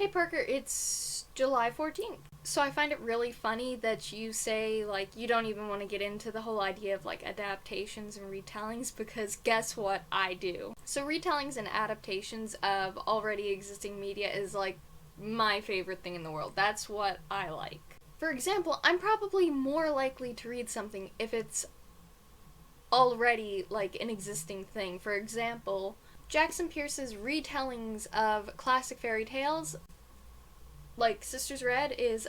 Hey Parker, it's July 14th. So I find it really funny that you say, like, you don't even want to get into the whole idea of, like, adaptations and retellings, because guess what I do? So retellings and adaptations of already existing media is, like, my favorite thing in the world. That's what I like. For example, I'm probably more likely to read something if it's already, like, an existing thing. For example, Jackson Pierce's retellings of classic fairy tales, like Sisters Red, is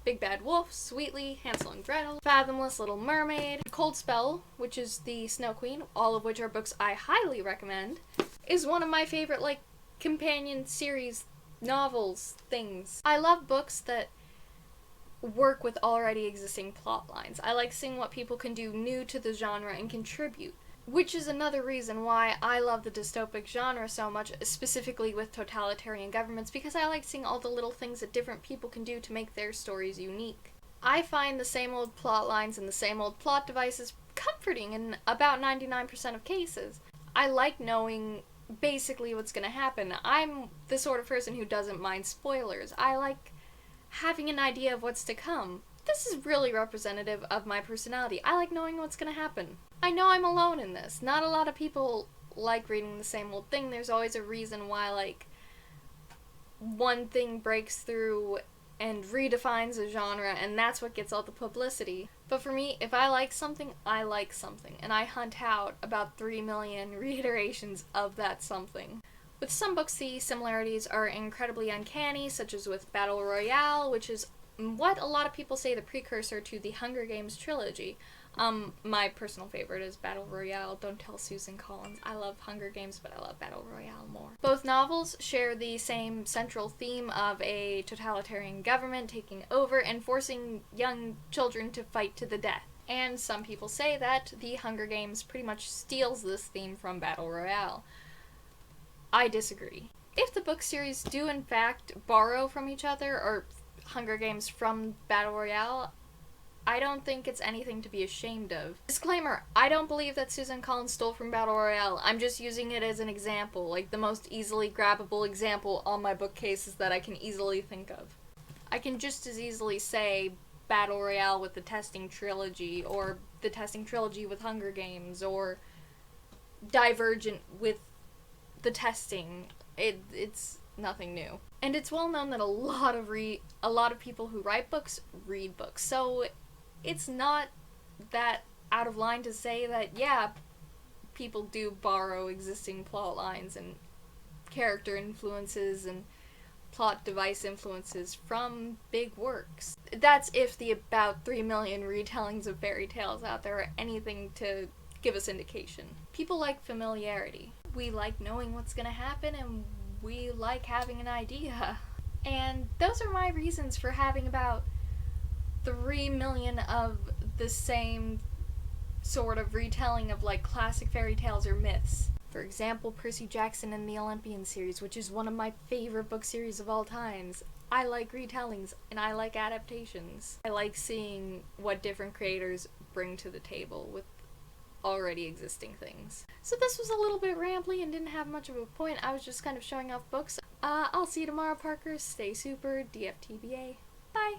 Big Bad Wolf, Sweetly, Hansel and Gretel, Fathomless Little Mermaid, Cold Spell, which is the Snow Queen, all of which are books I highly recommend, is one of my favorite, like, companion series novels things. I love books that work with already existing plot lines. I like seeing what people can do new to the genre and contribute. Which is another reason why I love the dystopic genre so much, specifically with totalitarian governments, because I like seeing all the little things that different people can do to make their stories unique. I find the same old plot lines and the same old plot devices comforting in about 99% of cases. I like knowing basically what's going to happen. I'm the sort of person who doesn't mind spoilers. I like having an idea of what's to come. This is really representative of my personality. I like knowing what's going to happen. I know I'm alone in this. Not a lot of people like reading the same old thing. There's always a reason why, like, one thing breaks through and redefines a genre, and that's what gets all the publicity. But for me, if I like something, I like something, and I hunt out about 3 million reiterations of that something. With some books, the similarities are incredibly uncanny, such as with Battle Royale, which is what a lot of people say the precursor to the Hunger Games trilogy. My personal favorite is Battle Royale. Don't tell Susan Collins. I love Hunger Games, but I love Battle Royale more. Both novels share the same central theme of a totalitarian government taking over and forcing young children to fight to the death. And some people say that the Hunger Games pretty much steals this theme from Battle Royale. I disagree. If the book series do in fact borrow from each other, or Hunger Games from Battle Royale, I don't think it's anything to be ashamed of. Disclaimer, I don't believe that Susan Collins stole from Battle Royale. I'm just using it as an example, like the most easily grabbable example on my bookcases that I can easily think of. I can just as easily say Battle Royale with the Testing Trilogy, or the Testing Trilogy with Hunger Games, or Divergent with the Testing. It's nothing new. And it's well known that a lot of people who write books read books. So it's not that out of line to say that, yeah, people do borrow existing plot lines and character influences and plot device influences from big works. That's if the about 3 million retellings of fairy tales out there are anything to give us indication. People like familiarity. We like knowing what's going to happen, and we like having an idea. And those are my reasons for having about 3 million of the same sort of retelling of, like, classic fairy tales or myths. For example, Percy Jackson and the Olympian series, which is one of my favorite book series of all times. I like retellings, and I like adaptations. I like seeing what different creators bring to the table with already existing things. So this was a little bit rambly and didn't have much of a point. I was just kind of showing off books. I'll see you tomorrow, Parker. Stay super. DFTBA. Bye.